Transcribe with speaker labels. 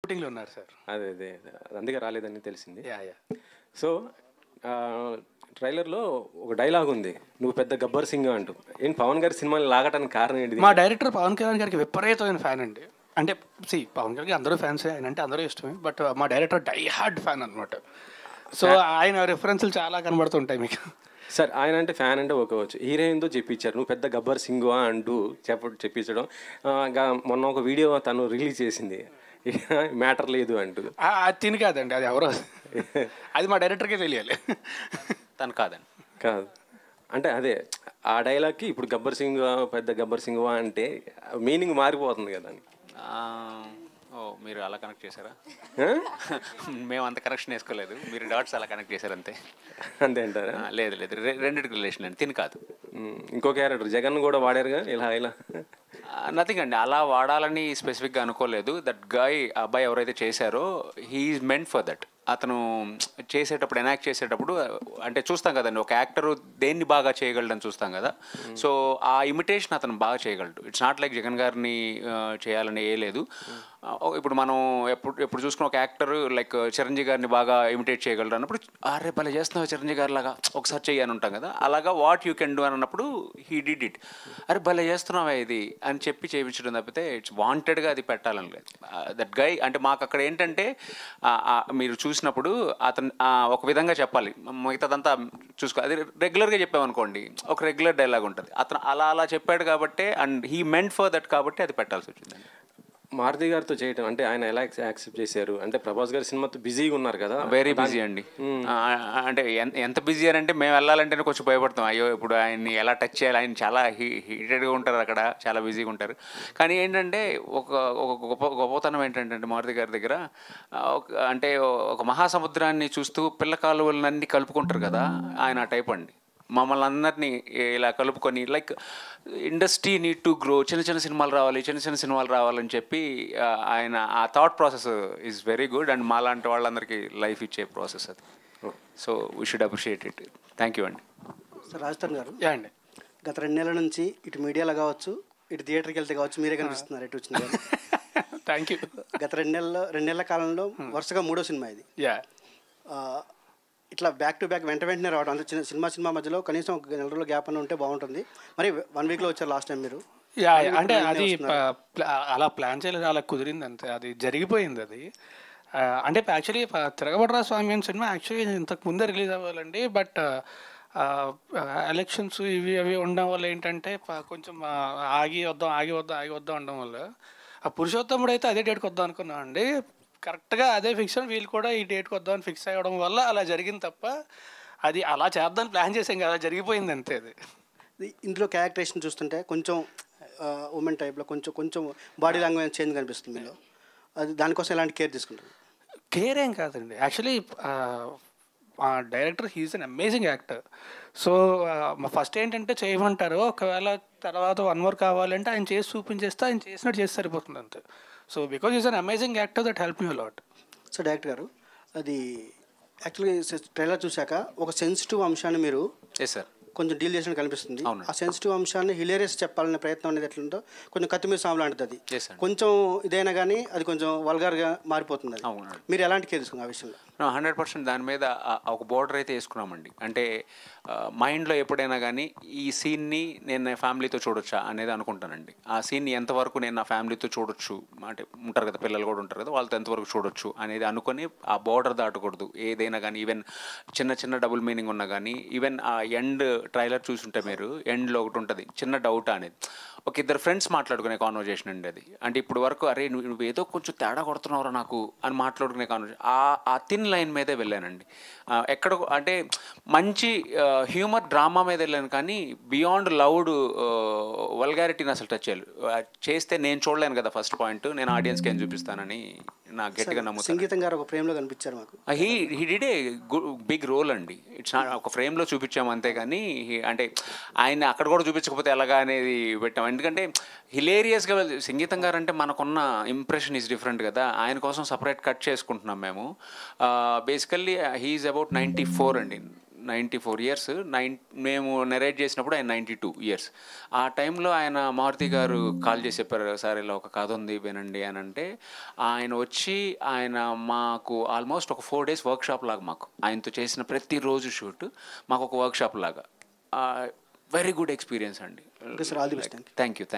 Speaker 1: షూటింగ్లో ఉన్నారు సార్.
Speaker 2: అదే అదే అందుకే రాలేదని తెలిసింది.
Speaker 1: యా యా
Speaker 2: సో ట్రైలర్లో ఒక డైలాగ్ ఉంది, నువ్వు పెద్ద గబ్బర్ సింగ్ అంటూ. ఏంటి పవన్ గారి సినిమాని లాగటానికి కారణం ఏంటి?
Speaker 1: మా డైరెక్టర్ పవన్ కళ్యాణ్ గారికి విపరీతమైన ఫ్యాన్ అండి. అంటే పవన్ కళ్యాణ్ అందరూ ఫ్యాన్సే, ఆయన అంటే అందరూ ఇష్టమే. బట్ మా డైరెక్టర్ డై హార్డ్ ఫ్యాన్ అనమాట. సో ఆయన రెఫరెన్స్లు చాలా కనబడుతుంటాయి మీకు.
Speaker 2: సార్ ఆయన అంటే ఫ్యాన్ అంటే ఒకేవచ్చు, హీరోయిన్తో చెప్పించారు నువ్వు పెద్ద గబ్బర్ సింగ్ అంటూ చెప్పించడం. మొన్న ఒక వీడియో తను రిలీజ్ చేసింది, మ్యాటర్ లేదు అంటూ.
Speaker 1: అది తిని కాదండి, అది ఎవరో అది మా డైరెక్టర్కే తెలియాలి,
Speaker 3: తను కాదండి.
Speaker 2: కాదు అంటే అదే ఆ డైలాగ్కి ఇప్పుడు గబ్బర్ సింగ్ పెద్ద గబ్బర్ సింగ్ అంటే మీనింగ్ మారిపోతుంది కదా.
Speaker 3: ఓ మీరు అలా కనెక్ట్ చేశారా? మేము అంత కనెక్షన్ వేసుకోలేదు, మీరు డాట్స్ అలా కనెక్ట్ చేశారు అంతే.
Speaker 2: అంతే అంటారా?
Speaker 3: లేదు లేదు, రెండింటికి రిలేషన్ అండి, తిని కాదు.
Speaker 2: ఇంకో క్యారెక్టర్ జగన్ కూడా వాడారుగా ఇలా ఇలా.
Speaker 3: నథింగ్ అండి, అలా వాడాలని స్పెసిఫిక్గా అనుకోలేదు. దట్ గాయ్ అబ్బాయి ఎవరైతే చేశారో హీఈస్ మెంట్ ఫర్ దట్. అతను చేసేటప్పుడు ఎనాక్ట్ చేసేటప్పుడు అంటే చూస్తాం కదండి, ఒక యాక్టరు దేన్ని బాగా చేయగలడని చూస్తాం కదా. సో ఆ ఇమిటేషన్ అతను బాగా చేయగలడు. ఇట్స్ నాట్ లైక్ జగన్ గారిని చేయాలని ఏ లేదు. ఇప్పుడు మనం ఎప్పుడు చూసుకున్న ఒక యాక్టర్ లైక్ చిరంజీవి గారిని బాగా ఇమిటేట్ చేయగలరు అన్నప్పుడు అరే భలే చేస్తున్నావు చిరంజీవి గారి లాగా ఒకసారి చెయ్యని ఉంటాం కదా. అలాగా వాట్ యూ కెన్ డూ అని అన్నప్పుడు హీ డిడ్ ఇట్. అరే భలే చేస్తున్నావా ఇది అని చెప్పి చేయించడం తప్పితే ఇట్స్ వాంటెడ్గా అది పెట్టాలని లేదు. దట్ గై అంటే మాకు అక్కడ ఏంటంటే మీరు చూసినప్పుడు అతను ఒక విధంగా చెప్పాలి, మిగతాదంతా చూసుకో. అది రెగ్యులర్గా చెప్పామనుకోండి ఒక రెగ్యులర్ డైలాగ్ ఉంటుంది. అతను అలా చెప్పాడు కాబట్టి and he meant for that కాబట్టి అది పెట్టాల్సి వచ్చిందండి.
Speaker 2: మారుతి గారితో చేయటం అంటే ఆయన ఎలా యాక్సెప్ట్ చేశారు? అంటే ప్రభాస్ గారి సినిమాతో బిజీగా ఉన్నారు కదా.
Speaker 3: వెరీ బిజీ అండి. అంటే ఎంత బిజీ అని అంటే మేము వెళ్ళాలంటేనే కొంచెం భయపడతాం, అయ్యో ఇప్పుడు ఆయన్ని ఎలా టచ్ చేయాలి, ఆయన చాలా హీటెడ్గా ఉంటారు అక్కడ, చాలా బిజీగా ఉంటారు. కానీ ఏంటంటే ఒక గొప్పతనం ఏంటంటే మారుతి గారి దగ్గర అంటే ఒక మహాసముద్రాన్ని చూస్తూ పిల్ల కాలువలన్నీ కలుపుకుంటారు కదా, ఆయన ఆ టైప్ అండి. మమ్మల్ని అందరినీ ఇలా కలుపుకొని like industry need to grow, చిన్న సినిమాలు రావాలని చెప్పి ఆయన ఆ thought process is very good. And మాలాంటి వాళ్ళందరికీ లైఫ్ ఇచ్చే ప్రాసెస్ అది. So we should appreciate it. Thank you అండి.
Speaker 4: సార్ రాజస్థాన్ గారు,
Speaker 1: యా అండి.
Speaker 4: గత 2 నెలల నుంచి ఇటు మీడియాలో కావచ్చు, ఇటు థియేటర్కి వెళ్తే కావచ్చు, మీరే కనిపిస్తున్నారు ఎటు వచ్చిన గారు.
Speaker 1: Thank you.
Speaker 4: గత 2 నెలల కాలంలో వరుసగా 3వ సినిమా ఇది.
Speaker 1: యా
Speaker 4: ఇట్లా బ్యాక్ టు బ్యాక్ వెంటనే రావడం, అంటే సినిమా మధ్యలో కనీసం ఒక 1 నెల రోజుల గ్యాప్ అని ఉంటే బాగుంటుంది. మరి 1 వీక్లో వచ్చారు లాస్ట్ టైం మీరు.
Speaker 1: యా అంటే అది అలా ప్లాన్ చేయలేదు, అలా కుదిరింది అంతే, అది జరిగిపోయింది అది. అంటే యాక్చువల్లీ తిరగబడరా స్వామి అని సినిమా యాక్చువల్లీ ఇంతకు ముందే రిలీజ్ అవ్వాలండి. బట్ ఎలక్షన్స్ ఇవి అవి ఉండడం వల్ల ఏంటంటే కొంచెం ఆగి వద్దాం ఉండడం వల్ల ఆ పురుషోత్తముడు అయితే అదే డేట్కి వద్దాం అనుకున్నాం అండి. కరెక్ట్గా అదే ఫిక్స్ అని వీళ్ళు కూడా ఈ డేట్కి వద్దామని ఫిక్స్ అవ్వడం వల్ల అలా జరిగింది తప్ప అది అలా చేద్దామని ప్లాన్ చేసాం కదా, జరిగిపోయింది అంతే. అది
Speaker 4: ఇందులో క్యారెక్టరేషన్ చూస్తుంటే కొంచెం ఉమెన్ టైప్లో కొంచెం బాడీ లాంగ్వేజ్ చేంజ్ కనిపిస్తుంది మీలో. అది దానికోసం ఎలాంటి కేర్ తీసుకుంటారు?
Speaker 1: కేర్ ఏం కాదండి, యాక్చువల్లీ మా director he's an amazing actor. So first ఏంటంటే చేయమంటారు, ఒకవేళ తర్వాత 1 more కావాలంటే ఆయన చేసి చూపించేస్తే ఆయన చేసినట్టు చేసి సరిపోతుంది అంతే. So because is an amazing actor that help me a lot.
Speaker 4: So director గారు, అది యాక్చువల్లీ ట్రైలర్ చూశాక ఒక సెన్సిటివ్ అంశాన్ని మీరు
Speaker 3: సార్
Speaker 4: కొంచెం డీల్ చేసినట్టు కనిపిస్తుంది. ఆ సెన్సిటివ్ అంశాన్ని హిలేరియస్ చెప్పాలనే ప్రయత్నం అనేది ఎట్లుందో కొంచెం కత్తిమీద సాము లాంటిది. అది కొంచెం ఇదైనా కానీ అది కొంచెం వల్గర్గా మారిపోతుంది. అది మీరు ఎలాంటి కేర్ తీసుకున్నారు ఆ విషయంలో?
Speaker 3: 100% దాని మీద ఒక బోర్డర్ అయితే వేసుకున్నామండి. అంటే మైండ్లో ఎప్పుడైనా కానీ ఈ సీన్ని నేను నా ఫ్యామిలీతో చూడొచ్చా అనేది అనుకుంటానండి. ఆ సీన్ని ఎంతవరకు నేను నా ఫ్యామిలీతో చూడొచ్చు, అంటే ఉంటారు కదా పిల్లలు కూడా ఉంటారు కదా, వాళ్ళతో ఎంతవరకు చూడొచ్చు అనేది అనుకొని ఆ బోర్డర్ దాటకూడదు. ఏదైనా కానీ ఈవెన్ చిన్న డబుల్ మీనింగ్ ఉన్నా కానీ, ఈవెన్ ఆ ఎండ్ ట్రైలర్ చూసుంటే మీరు ఎండ్లో ఒకటి ఉంటుంది చిన్న డౌట్ అనేది, ఒక 2 ఫ్రెండ్స్ మాట్లాడుకునే కాన్వర్జేషన్ అండి అది. అంటే ఇప్పుడు వరకు అరే నువ్వు ఏదో కొంచెం తేడా కొడుతున్నావురా నాకు అని మాట్లాడుకునే కాన్వర్జేషన్ ఆ థిన్ లైన్ మీదే వెళ్ళానండి. ఎక్కడ అంటే మంచి హ్యూమర్ డ్రామా మీద వెళ్ళాను, కానీ బియాండ్ లౌడ్ వల్గారిటీని అసలు టచ్ చేస్తే నేను చూడలేను కదా. ఫస్ట్ పాయింట్ నేను ఆడియన్స్కి ఏం చూపిస్తానని నాకు గట్టిగా నమ్ముతాను.
Speaker 4: సంగీతం గారు ఒక ఫ్రేమ్లో కనిపించారు మాకు.
Speaker 3: He did a big role అండి. ఇట్స్ నాట్ ఒక ఫ్రేమ్లో చూపించాము అంతేగాని అంటే ఆయన అక్కడ కూడా చూపించకపోతే ఎలాగా అనేది పెట్టాం. ఎందుకంటే హిలేరియస్గా సంగీతం గారు అంటే మనకున్న ఇంప్రెషన్ ఈజ్ డిఫరెంట్ కదా, ఆయన కోసం సపరేట్ కట్ చేసుకుంటున్నాం మేము. బేసికల్లీ హీఈస్ అబౌట్ 94 అండి. 94 ఇయర్స్. మేము నెరేట్ చేసినప్పుడు ఆయన 92 ఇయర్స్. ఆ టైంలో ఆయన మారుతి గారు కాల్ చేసి చెప్పారు, సార్ ఇలా ఒక కథ ఉంది వినండి అని అంటే, ఆయన వచ్చి ఆయన మాకు ఆల్మోస్ట్ ఒక 4 days వర్క్షాప్ లాగా, మాకు ఆయనతో చేసిన ప్రతిరోజు షూట్ మాకు ఒక వర్క్షాప్ లాగా. వెరీ గుడ్ ఎక్స్పీరియన్స్ అండి.
Speaker 4: Thank you.